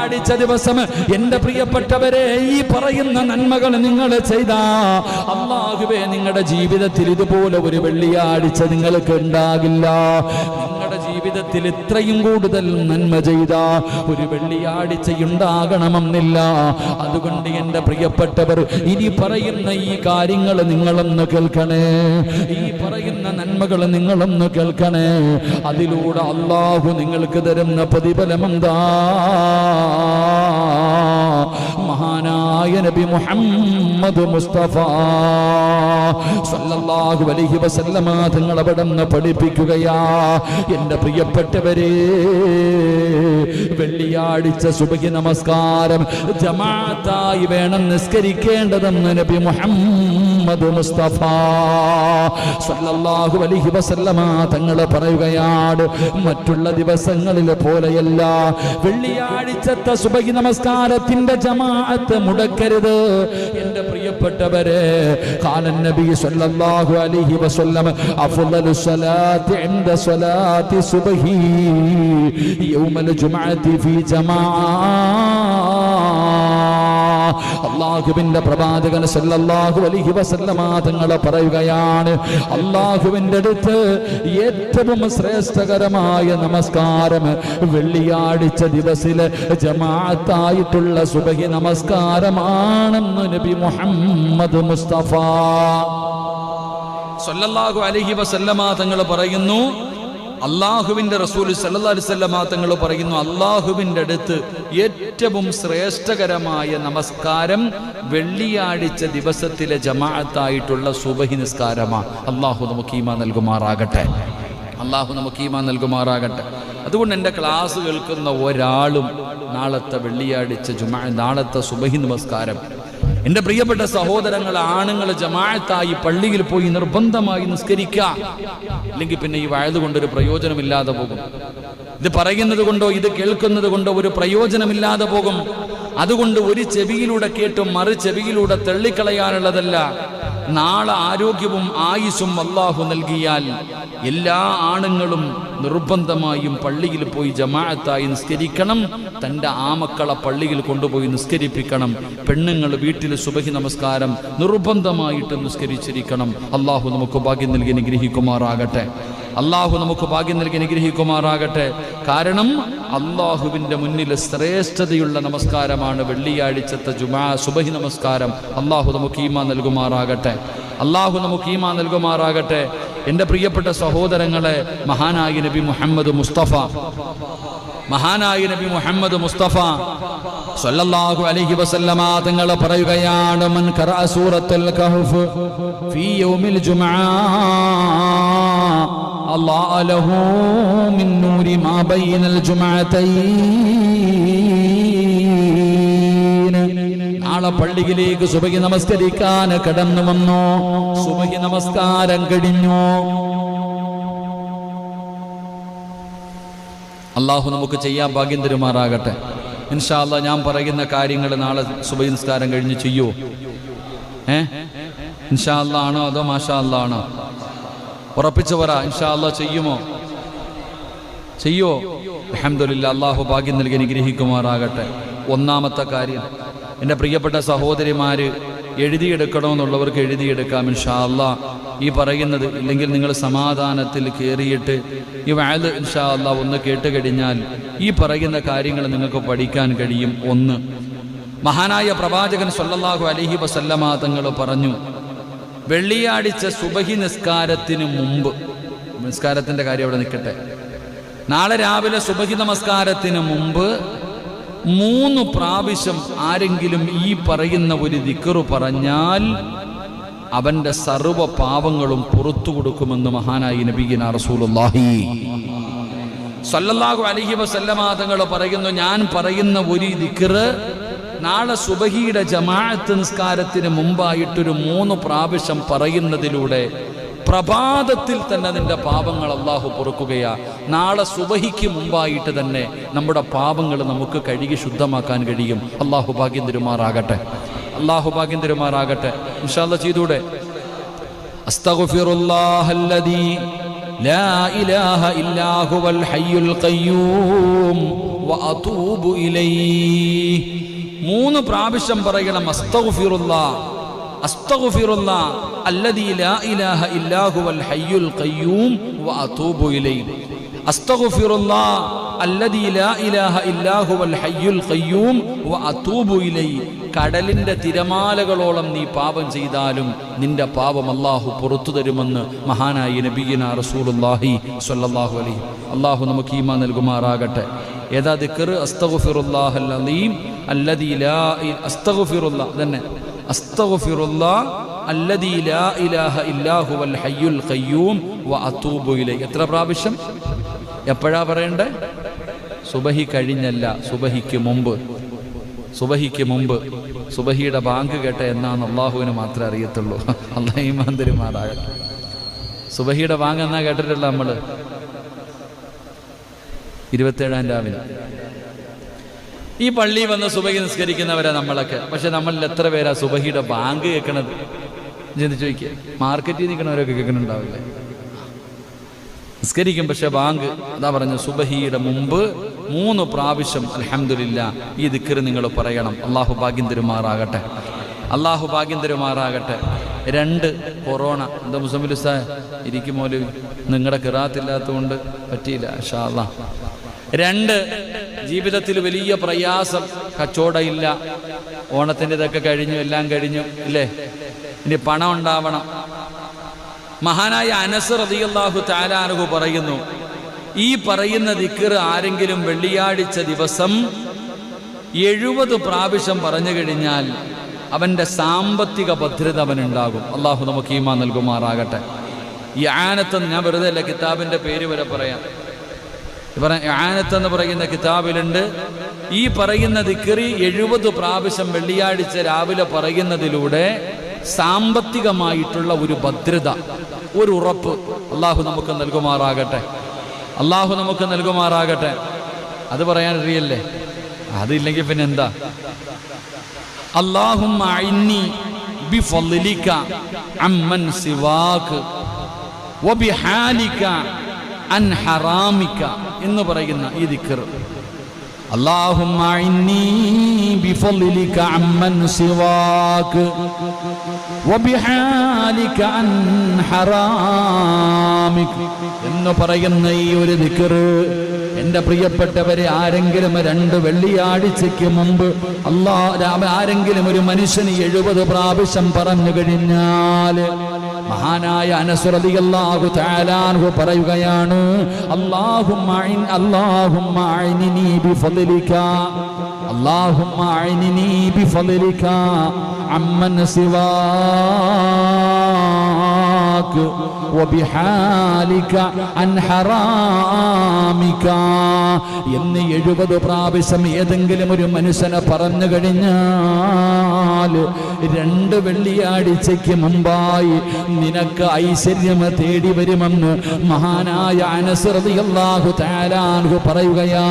വെള്ളിയാഴ്ച ദിവസം എന്റെ പ്രിയപ്പെട്ടവരെ ഈ പറയുന്ന നന്മകൾ നിങ്ങൾ ചെയ്താ അല്ലാഹുവേ നിങ്ങളുടെ ജീവിതത്തിൽ ഇതുപോലെ ഒരു വെള്ളിയാഴ്ച നിങ്ങൾക്ക് ഉണ്ടാകില്ല. നിങ്ങളുടെ ജീവിതത്തിൽ ഇത്രയും കൂടുതൽ നന്മ ചെയ്ത ഒരു വെള്ളിയാഴ്ച ഉണ്ടാകണമെന്നില്ല. അതുകൊണ്ട് എന്റെ പ്രിയപ്പെട്ടവർ ഇനി പറയുന്ന ഈ കാര്യങ്ങൾ നിങ്ങളൊന്ന് കേൾക്കണേ, ഈ പറയുന്ന നന്മകൾ നിങ്ങളൊന്ന് കേൾക്കണേ. അതിലൂടെ അല്ലാഹു നിങ്ങൾക്ക് തരുന്ന പ്രതിഫലം എന്താ? മഹാനായ നബി മുഹമ്മദ് മുസ്തഫ സല്ലല്ലാഹു അലൈഹി വസല്ലമ തങ്ങൾ അവിടുന്ന് പഠിപ്പിക്കുകയാ, എന്റെ പ്രിയപ്പെട്ടവരെ, വെള്ളിയാഴ്ച സുബഹി നമസ്കാരം ജമാഅത്തായി വേണം നിസ്കരിക്കേണ്ടതെന്ന് നബി മുഹമ്മദ് മുസ്തഫ സല്ലല്ലാഹു അലൈഹി വസല്ലമ തങ്ങൾ പറയുകയാണ്. മറ്റുള്ള ദിവസങ്ങളിലെ പോലെയല്ല, വെള്ളിയാഴ്ചത്തെ സുബഹി നമസ്കാരത്തിന്റെ ജമാഅത്ത് മുടക്കരുത്. എന്റെ പ്രിയപ്പെട്ടവരെ, ഖാല നബി സല്ലല്ലാഹു അലൈഹി വസല്ലം അഫ്ളലു സ്വലാത്തി ഇൻദ സ്വലാത്തി സുബ്ഹി യൗമൽ ജുമുഅത്തി ഫീ ജമാഅ. അല്ലാഹുവിന്റെ പ്രവാചകൻ സല്ലല്ലാഹു അലൈഹി വസല്ലമ തങ്ങൾ പറയുകയാണ്, അല്ലാഹുവിന്റെ അടുത്ത് ഏറ്റവും ശ്രേഷ്ഠകരമായ നമസ്കാരം വെള്ളിയാഴ്ച ദിവസത്തിലെ ജമാഅത്തായിട്ടുള്ള സുബഹി നമസ്കാരമാണെന്ന് നബി മുഹമ്മദ് മുസ്തഫ സല്ലല്ലാഹു അലൈഹി വസല്ലമ തങ്ങൾ പറയുന്നു. അള്ളാഹുവിന്റെ റസൂൽ സല്ലല്ലാഹു അലൈഹി വസല്ലമ തങ്ങൾ പറയുന്നു, അള്ളാഹുവിന്റെ അടുത്ത് ഏറ്റവും ശ്രേഷ്ഠകരമായ നമസ്കാരം വെള്ളിയാഴ്ച ദിവസത്തിലെ ജമാഅത്തായിട്ടുള്ള സുബഹി നിസ്കാരമാണ്. അള്ളാഹു നമുക്ക് ഈമാൻ നൽകുമാറാകട്ടെ, അള്ളാഹു നമുക്ക് ഈമാൻ നൽകുമാറാകട്ടെ. അതുകൊണ്ട് എൻ്റെ ക്ലാസ് കേൾക്കുന്ന ഒരാളും നാളത്തെ വെള്ളിയാഴ്ച നാളത്തെ സുബഹി നമസ്കാരം എൻ്റെ പ്രിയപ്പെട്ട സഹോദരങ്ങൾ, ആണുങ്ങൾ ജമാഅത്തായി പള്ളിയിൽ പോയി നിർബന്ധമായി നിസ്കരിക്കുക. അല്ലെങ്കിൽ പിന്നെ ഈ വയത് കൊണ്ടൊരു പ്രയോജനമില്ലാതെ പോകും. ഇത് പറയുന്നത് കൊണ്ടോ ഇത് കേൾക്കുന്നത് കൊണ്ടോ ഒരു പ്രയോജനമില്ലാതെ പോകും. അതുകൊണ്ട് ഒരു ചെവിയിലൂടെ കേട്ടും മറു ചെവിയിലൂടെ തള്ളിക്കളയാനുള്ളതല്ല. നാളെ ആരോഗ്യവും ആയുസ്സും അല്ലാഹു നൽകിയാൽ എല്ലാ ആണുങ്ങളും നിർബന്ധമായും പള്ളിയിൽ പോയി ജമാഅത്തായി നിസ്കരിക്കണം. തൻ്റെ ആമക്കളെ പള്ളിയിൽ കൊണ്ടുപോയി നിസ്കരിപ്പിക്കണം. പെണ്ണുങ്ങൾ വീട്ടിൽ സുബഹി നമസ്കാരം നിർബന്ധമായിട്ട് നിസ്കരിച്ചിരിക്കണം. അല്ലാഹു നമുക്ക് ഭാഗ്യം നൽകി അനുഗ്രഹിക്കുമാറാകട്ടെ, അല്ലാഹു നമുക്ക് ഭാഗ്യം നൽകി അനുഗ്രഹിക്കുമാറാകട്ടെ. കാരണം അല്ലാഹുവിൻ്റെ മുന്നിൽ ശ്രേഷ്ഠതയുള്ള നമസ്കാരമാണ് വെള്ളിയാഴ്ചത്തെ സുബഹി നമസ്കാരം. അല്ലാഹു നമുക്ക് ഈമാൻ നൽകുമാറാകട്ടെ, അല്ലാഹു നമുക്ക് ഈമാൻ നൽകുമാറാകട്ടെ. എൻ്റെ പ്രിയപ്പെട്ട സഹോദരങ്ങളെ, മഹാനായ നബി മുഹമ്മദ് മുസ്തഫ സല്ലല്ലാഹു അലൈഹി വസല്ലമ തങ്ങൾ പറയുകയാണ്, മൻ ഖറഅ സൂറത്തുൽ കഹ്ഫ് ഫീ യൗമിൽ ജുമുഅ അല്ലാഹു ലഹു മിൻ നൂരി മാ ബൈനൽ ജുമുഅതൈൻ. നാളെ പള്ളിയിലേക്ക് സുബഹി നമസ്കരിക്കാൻ കടന്നു വന്നു. സുബഹി നമസ്കാരം കഴിഞ്ഞു. അല്ലാഹു നമുക്ക് ചെയ്യാൻ ഭാഗ്യം തരുമാറാകട്ടെ. ഇൻഷാ അല്ലാഹ് ഞാൻ പറയുന്ന കാര്യങ്ങൾ നാളെ സുബഹി നിസ്കാരം കഴിഞ്ഞ് ചെയ്യുമോ? ഇൻഷാ അല്ലാഹ് ആണോ അതോ മാഷാ അല്ലാഹ് ആണോ? ഉറപ്പിച്ചു പറ, ഇൻഷാ അല്ലാഹ് ചെയ്യുമോ? അൽഹംദുലില്ലാഹ്, അല്ലാഹു ഭാഗ്യം നൽകി അനുഗ്രഹിക്കുമാറാകട്ടെ. ഒന്നാമത്തെ കാര്യം, എൻ്റെ പ്രിയപ്പെട്ട സഹോദരിമാര് എഴുതിയെടുക്കണമെന്നുള്ളവർക്ക് എഴുതിയെടുക്കാം ഇൻഷാ അല്ലാഹ്. ഈ പറയുന്നത് ഇല്ലെങ്കിൽ നിങ്ങൾ സമാധാനത്തിൽ കയറിയിട്ട് ഈ വഅദ് ഇൻഷാ അല്ലാഹ് ഒന്ന് കേട്ട് കഴിഞ്ഞാൽ ഈ പറയുന്ന കാര്യങ്ങൾ നിങ്ങൾക്ക് പഠിക്കാൻ കഴിയും. ഒന്ന്, മഹാനായ പ്രവാചകൻ സല്ലല്ലാഹു അലൈഹി വസല്ലമ തങ്ങൾ പറഞ്ഞു, വെള്ളിയാഴ്ച സുബഹി നിസ്കാരത്തിന് മുമ്പ്, നിസ്കാരത്തിൻ്റെ കാര്യം അവിടെ നിൽക്കട്ടെ, നാളെ രാവിലെ സുബഹി നമസ്കാരത്തിന് മുമ്പ് 3 പ്രാവശ്യം ആരെങ്കിലും ഈ പറയുന്ന ഒരു ദിക്റ് പറഞ്ഞാൽ അവന്റെ സർവ്വ പാപങ്ങളും പുറത്തു കൊടുക്കുമെന്ന് മഹാനായ നബിയിന റസൂലുള്ളാഹി സല്ലല്ലാഹു അലൈഹി വസല്ലമ തങ്ങൾ പറയുന്നു, ഞാൻ പറയുന്ന ഒരു ദിക്റ് നാളെ സുബഹിയുടെ ജമാഅത്ത് നിസ്കാരത്തിന് മുമ്പായിട്ടൊരു 3 പ്രാവശ്യം പറയുന്നതിലൂടെ പ്രഭാതത്തിൽ തന്നെ നിന്റെ പാപങ്ങൾ അല്ലാഹു പൊറുക്കുകയാ. നാളെ സുബഹിക്ക് മുമ്പായിട്ട് തന്നെ നമ്മുടെ പാപങ്ങൾ നമുക്ക് കഴുകി ശുദ്ധമാക്കാൻ കഴിയും. അല്ലാഹു ഭാഗ്യം തരുമാറാകട്ടെ, അല്ലാഹു ഭാഗ്യം തരുമാറാകട്ടെ. ഇൻഷാ അല്ലാഹ് ചെയ്തൂടെ? അസ്തഗ്ഫിറുല്ലാഹല്ലദീ ലാ ഇലാഹ ഇല്ലാ ഹുവൽ ഹയ്യുൽ ഖയ്യൂം വഅതൂബു ഇലൈഹി. 3 പ്രാവശ്യം പറയണം അസ്തഗ്ഫിറുല്ലാഹ് അസ്തഗ്ഫിറുല്ലാഹ് അല്ലദീ ലാ ഇലാഹ ഇല്ലാ ഹുവൽ ഹയ്യുൽ ഖയ്യൂം വഅതൂബു ഇലൈഹി. അസ്തഗ്ഫിറുല്ലാഹ് അല്ലദീ ലാ ഇലാഹ ഇല്ലാ ഹുവൽ ഹയ്യുൽ ഖയ്യൂം വഅതൂബു ഇലൈഹി. കടലിന്റെ തിരമാലകളോളം നീ പാപം ചെയ്താലും നിന്റെ പാപം അല്ലാഹു പുറത്തു തരുമെന്ന് മഹാനായ നബിയിന റസൂലുള്ളാഹി സ്വല്ലല്ലാഹു അലൈഹി. അല്ലാഹു നമുക്ക് ഈമാൻ നൽകുമാറാകട്ടെ. ഏതാ ദിക്ർ? അസ്തഗ്ഫിറുല്ലാഹൽ അലീം അല്ലദീ ലാ അസ്തഗ്ഫിറുല്ലാഹ് തന്നെ അസ്തഗ്ഫിറുല്ലാഹ് അല്ലദീ ലാ ഇലാഹ ഇല്ലാ ഹുവൽ ഹയ്യുൽ ഖയ്യൂം വഅതൂബു ഇലൈഹി. എത്ര പ്രാവശ്യം? എപ്പോഴാ പറയണ്ടേ? സുബഹി കഴിഞ്ഞല്ല, സുബഹിക്ക് മുമ്പ്. സുബഹിക്ക് മുമ്പ്. സുബഹിയുടെ ബാങ്ക് കേട്ട എന്നാന്ന് അള്ളാഹുവിന് മാത്രമേ അറിയത്തുള്ളൂ. അല്ലാഹു ഈമാൻ തരുമാറാകട്ടെ. സുബഹിയുടെ ബാങ്ക് എന്നാ കേട്ടിട്ടുള്ള നമ്മള് 27-ാം രാവിലെ ഈ പള്ളി വന്ന് സുബഹി നിസ്കരിക്കുന്നവരാ നമ്മളൊക്കെ. പക്ഷെ നമ്മളിൽ എത്ര പേരാ സുബഹിയുടെ ബാങ്ക് കേൾക്കണത്? ചിന്തിച്ചു ചോദിക്കുക. മാർക്കറ്റിൽ നിൽക്കണവരൊക്കെ കേൾക്കുന്നുണ്ടാവില്ലേ? നിസ്കരിക്കും, പക്ഷെ ബാങ്ക് അതാ പറഞ്ഞു സുബഹിയുടെ മുമ്പ് 3 പ്രാവശ്യം അൽഹംദുലില്ലാഹ് ഈ ദിക്ർ നിങ്ങൾ പറയണം. അള്ളാഹു ഭാഗ്യം തരുമാറാകട്ടെ. അള്ളാഹു ഭാഗ്യം തരുമാറാകട്ടെ. 2 കൊറോണ. എന്താ മുസമ്മിൽ ഉസ്താദ് ഇരിക്കും മൗലവി, നിങ്ങളുടെ ഖിറാഅത്തില്ലാത്തതുകൊണ്ട് പറ്റിയില്ല. ഇൻഷാ അല്ലാഹ്. 2 ജീവിതത്തിൽ വലിയ പ്രയാസം, കച്ചവടം ഇല്ല, ഓണത്തിൻ്റെ ഇതൊക്കെ കഴിഞ്ഞു, എല്ലാം കഴിഞ്ഞു ഇല്ലേ, ഇനി പണം ഉണ്ടാവണം. മഹാനായ അനസ് റളിയല്ലാഹു തആല അൻഹു പറയുന്നു, ഈ പറയുന്ന ദിക്ർ ആരെങ്കിലും വെള്ളിയാഴ്ച ദിവസം 70 പ്രാവശ്യം പറഞ്ഞു കഴിഞ്ഞാൽ അവൻ്റെ സാമ്പത്തിക ഭദ്രത അവനുണ്ടാകും. അള്ളാഹു നമുക്ക് ഈമാൻ നൽകുമാറാകട്ടെ. ഈ ആനത്ത് ഞാൻ വെറുതെ അല്ല, കിതാബിൻ്റെ പേര് വരെ പറയാം. ആനത്ത് എന്ന് പറയുന്ന കിതാബിലുണ്ട്. ഈ പറയുന്ന ദിക്ർ 70 പ്രാവശ്യം വെള്ളിയാഴ്ച രാവിലെ പറയുന്നതിലൂടെ സാമ്പത്തികമായിട്ടുള്ള ഒരു ഭദ്രത, ഒരു ഉറപ്പ് അള്ളാഹു നമുക്ക് നൽകുമാറാകട്ടെ. അള്ളാഹു നമുക്ക് നൽകുമാറാകട്ടെ. അത് പറയാൻ അറിയല്ലേ? അതില്ലെങ്കിൽ പിന്നെ എന്താ? അല്ലാഹുമ്മ അഇന്നി ബിഫളിക അമ്മൻ സിവാക വബിഹാലിക അൻ ഹറാമിക എന്ന് പറയുന്ന ഈ ദിക്ർ. അല്ലാഹുമ്മ അഇന്നി ബിഫളിക അമ്മൻ സിവാക വബിഹാലിക അൻ ഹറാമിക എന്ന് പറയുന്ന ഈ ഒരു ദിക്ർ എൻ്റെ പ്രിയപ്പെട്ടവരെ, ആരെങ്കിലും 2 വെള്ളിയാഴ്ചയ്ക്ക് മുമ്പ് ആരെങ്കിലും ഒരു മനുഷ്യന് 70 പ്രാവശ്യം പറഞ്ഞു കഴിഞ്ഞാൽ മഹാനായ അനസ് റളിയല്ലാഹു തആല അൻഹു പറയുകയാണ്, അല്ലാഹുമ്മ അഇന്നി ബിഫളിക അല്ലാഹുമ്മ അഇന്നി ബിഫളിക അമ്മൻ സിവാക വബിഹാലിക അൻ ഹറാമിക എന്ന് 70 പ്രാവശ്യം ഏതെങ്കിലും ഒരു മനുഷ്യനെ പറഞ്ഞു കഴിഞ്ഞാൽ 2 വെള്ളിയാഴ്ചയ്ക്ക് മുമ്പായി നിനക്ക് ഐശ്വര്യം തേടി വരുമെന്ന് മഹാനായ അനസ് റളിയല്ലാഹു തആല അൻഹു പറയുകയാ.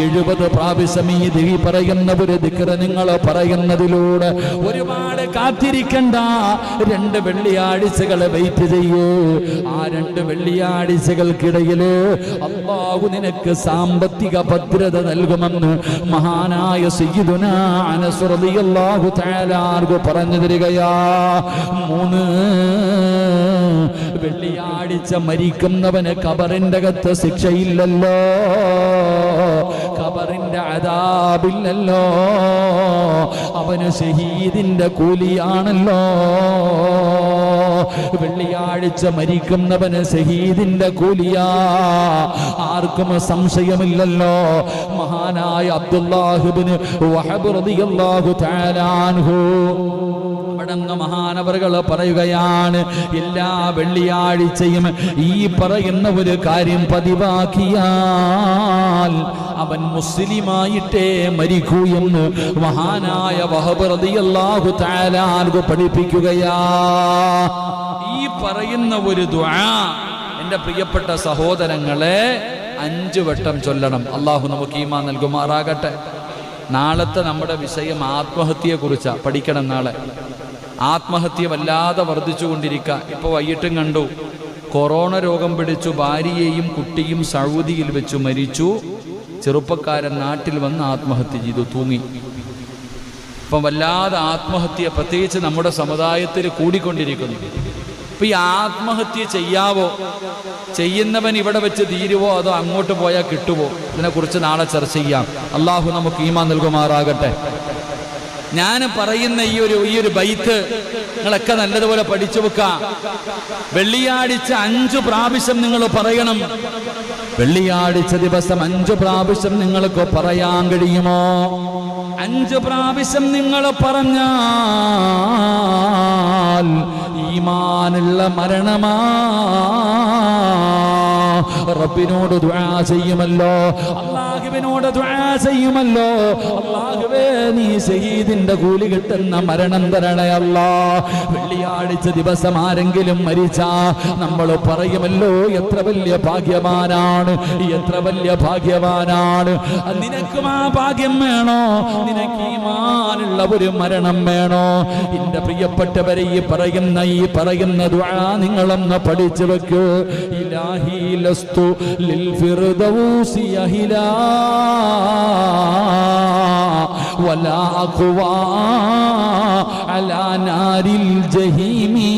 70 പ്രാവശ്യം ഈ പറയുന്ന ഒരു ദിക്ർ നിങ്ങൾ പറയുന്നതിലൂടെ ഒരുപാട് കാത്തിരിക്കണ്ട. 2 വെള്ളിയാഴ്ചകൾ വെയിറ്റ് ചെയ്യൂ. ആ 2 വെള്ളിയാഴ്ചകൾക്കിടയിൽ അല്ലാഹു നിനക്ക് സാമ്പത്തിക ഭദ്രത നൽകുമെന്ന് മഹാനായ സയ്യിദുനാ അനസ് റളിയല്ലാഹു തആല അൻഹു പറഞ്ഞു തരികയാ. 3 വെള്ളിയാഴ്ച മരിക്കുന്നവന് ഖബറിന്റെ അകത്ത് ശിക്ഷയില്ലല്ലോ, ഖബറിന്റെ അദാബില്ലല്ലോ, അവന് ഷഹീദിന്റെ കൂലിയാണല്ലോ. വെള്ളിയാഴ്ച മരിക്കുന്നവന് ഷഹീദിന്റെ കൂലിയാ, ആർക്കും സംശയമില്ലല്ലോ. മഹാനായ അബ്ദുല്ലാഹ് ഇബ്നു വഹബ് റളിയല്ലാഹു തആല അൻഹു അവിടുന്ന് മഹാനവറുകൾ പറയുകയാണ്, എല്ലാ വെള്ളിയാഴ്ചയും ഈ പറയുന്ന ഒരു കാര്യം പതിവാക്കിയാൽ അവൻ മുസ്ലിമായിട്ടേ മരിക്കൂ എന്ന് മഹാനായ വഹബ് റളിയല്ലാഹു തആല അൻഹു പഠിപ്പിക്കുകയാ. ഈ പറയുന്ന ഒരു ദുആ എൻ്റെ പ്രിയപ്പെട്ട സഹോദരങ്ങളെ 5 വട്ടം ചൊല്ലണം. അള്ളാഹു നമുക്ക് ഈമാൻ നൽകുമാറാകട്ടെ. നാളത്തെ നമ്മുടെ വിഷയം ആത്മഹത്യയെക്കുറിച്ചാണ്. പഠിക്കണം നാളെ. ആത്മഹത്യ വല്ലാതെ വർദ്ധിച്ചുകൊണ്ടിരിക്കുക. ഇപ്പോൾ വൈകിട്ടും കണ്ടു കൊറോണ രോഗം പിടിച്ചു ഭാര്യയെയും കുട്ടിയും സൗദിയിൽ വെച്ച് മരിച്ചു. ചെറുപ്പക്കാരൻ നാട്ടിൽ വന്ന് ആത്മഹത്യ ചെയ്തു, തൂങ്ങി. ഇപ്പം വല്ലാതെ ആത്മഹത്യ പ്രത്യേകിച്ച് നമ്മുടെ സമുദായത്തിൽ കൂടിക്കൊണ്ടിരിക്കുന്നു. ഇപ്പം ഈ ആത്മഹത്യ ചെയ്യാവോ, ചെയ്യുന്നവൻ ഇവിടെ വെച്ച് തീരുവോ, അതോ അങ്ങോട്ട് പോയാൽ കിട്ടുവോ? ഇതിനെക്കുറിച്ച് നാളെ ചർച്ച ചെയ്യാം. അള്ളാഹു നമുക്ക് ഈമാൻ നൽകുമാറാകട്ടെ. ഞാൻ പറയുന്ന ഈ ഒരു ബൈത്ത് നിങ്ങളൊക്കെ നല്ലതുപോലെ പഠിച്ചു വെക്കാം. വെള്ളിയാഴ്ച 5 പ്രാവശ്യം നിങ്ങൾ പറയണം. വെള്ളിയാഴ്ച ദിവസം 5 പ്രാവശ്യം നിങ്ങൾക്ക് പറയാൻ കഴിയുമോ? 5 പ്രാവശ്യം നിങ്ങൾ പറഞ്ഞാൽ ഈമാനുള്ള മരണമാ. റബ്ബിനോട് ദുആ ചെയ്യുമല്ലോ, അല്ലാഹുവിനോട് ദുആ ചെയ്യുമല്ലോ, അല്ലാഹുവേ നീ ശഹീദിന്റെ കൂലി കിട്ടുന്ന മരണം തരണേ അല്ലാ. വെള്ളിയാഴ്ച ദിവസം ആരെങ്കിലും മരിച്ചാ നമ്മൾ പറയുമല്ലോ, എത്ര വലിയ ഭാഗ്യവാനാണ്, എത്ര വലിയ ഭാഗ്യവാനാണ്. നിനക്കും ആ ഭാഗ്യം വേണോ? നിനക്ക് ഈമാനുള്ള ഒരു മരണം വേണോ? എന്റെ പ്രിയപ്പെട്ടവരെ, ഈ പറയുന്ന ദുആ നിങ്ങളൊന്ന് പഠിച്ചു വെക്കൂ. ഇലാഹി ലസ്തു ലിൽ ഫിർദൗസി അഹിലാ വലാ അഖ്വാ അലാ നാരിൽ ജഹീമി.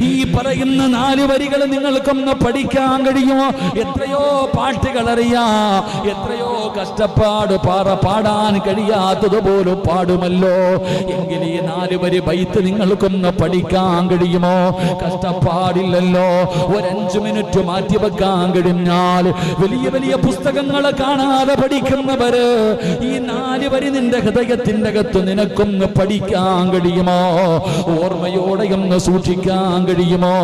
ഈ പറയുന്ന 4 വരികൾ നിങ്ങൾക്കൊന്ന് പഠിക്കാൻ കഴിയുമോ? എത്രയോ പാട്ടുകൾ അറിയാം, എത്രയോ കഷ്ടപ്പാട് പാടാൻ കഴിയാത്തതുപോലും പാടുമല്ലോ. എങ്കിൽ ഈ 4 വരി ബൈത്ത് നിങ്ങൾക്കൊന്ന് പഠിക്കാൻ കഴിയുമോ? കഷ്ടപ്പാടില്ലല്ലോ. ഒരു 5 മിനിറ്റ് മാറ്റിവെക്കാൻ കഴിഞ്ഞാൽ വലിയ വലിയ പുസ്തകങ്ങൾ കാണാതെ പഠിക്കുന്നവര് ഈ 4 വരി നിന്റെ ഹൃദയത്തിന്റെ അകത്ത് നിനക്കൊന്ന് പഠിക്കാൻ കഴിയുമോ? ഓർമ്മയോടെയൊന്ന് സൂക്ഷിക്കാൻ കഴിയുമോ?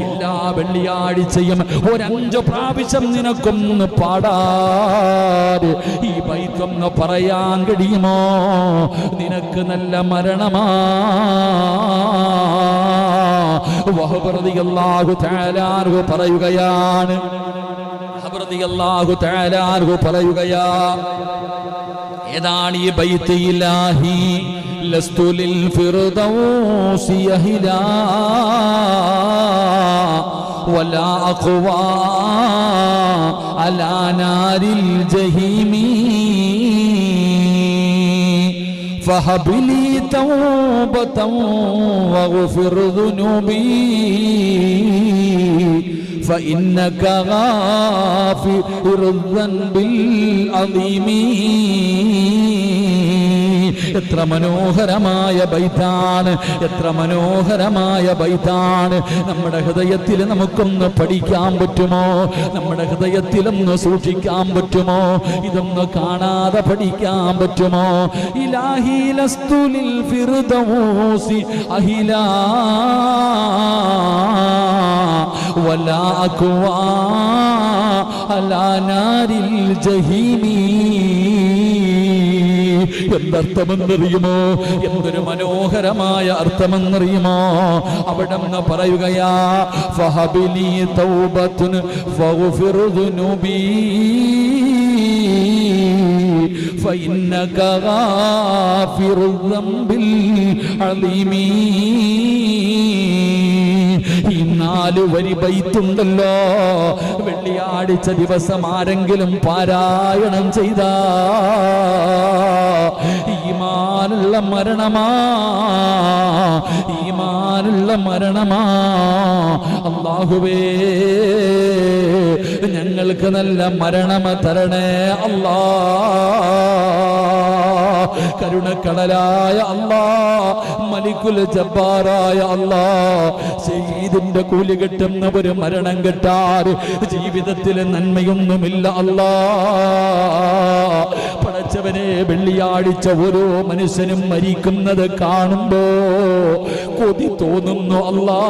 എല്ലാ വെള്ളിയാഴ്ചയും ഒരു 5 പ്രാവശ്യം നിനക്കൊന്ന് പാടാതെ ഈ ബൈത്തൊന്ന് പറയാൻ കഴിയുമോ? നിനക്ക് നല്ല മരണമാ. വഹബ് റളിയല്ലാഹു തആല അൻഹു പറയുകയാണ്, വഹബ് റളിയല്ലാഹു തആല അൻഹു പറയുകയാ, ഏതാണ് ഈ ബൈത്ത്? ഇലാഹി ലസ്തു ലിൽ ഫിർദൗസി അഹിലാ വലാ അഖ്വാ അലാ നാരിൽ ജഹീമി فهب لي توبة واغفر ذنوبي فإنك غافر الذنب العظيم. എത്ര മനോഹരമായ ബൈത്താണ്, എത്ര മനോഹരമായ ബൈത്താണ്. നമ്മുടെ ഹൃദയത്തിൽ നമുക്കൊന്ന് പഠിക്കാൻ പറ്റുമോ? നമ്മുടെ ഹൃദയത്തിലൊന്ന് സൂക്ഷിക്കാൻ പറ്റുമോ? ഇതൊന്ന് കാണാതെ പഠിക്കാൻ പറ്റുമോ? ഇലാഹി ലസ്തു ലിൽ ഫിർദൗസി അഹിലാ വലാ അഖ്വാ അലാ നാരിൽ ജഹീമി. എന്തർത്ഥമെന്നറിയുമോ? എന്തൊരു മനോഹരമായ അർത്ഥമെന്നറിയുമോ? അവിടെ നിന്ന് പറയുകയാ, ഫഹബിലി തൗബത്തുൻ ഫഗ്ഫിർ ദുനൂബി ഫഇന്നക ഗാഫിറു ദംബിൽ അലീമി. ഈ 4 വരി ബൈത്തുണ്ടല്ലോ, വെള്ളിയാഴ്ച ദിവസം ആരെങ്കിലും പാരായണം ചെയ്താ ഈമാനുള്ള മരണമാ, ഈമാനുള്ള മരണമാ. അല്ലാഹുവേ ഞങ്ങൾക്ക് നല്ല മരണം തരണേ അല്ലാ. കരുണക്കടലായ അല്ലാ, മലിക്കുൽ ജബ്ബാറായ അല്ലാ, ശഹീദിന്റെ കൂലി കിട്ടുന്ന ഒരു മരണം കിട്ടാറ് ജീവിതത്തിൽ നന്മയൊന്നുമില്ല അല്ലാ. പടച്ചവനെ, വെള്ളിയാഴ്ച ഓരോ മനുഷ്യനും മരിക്കുന്നത് കാണുമ്പോ കൊതി തോന്നുന്നു അല്ലാ.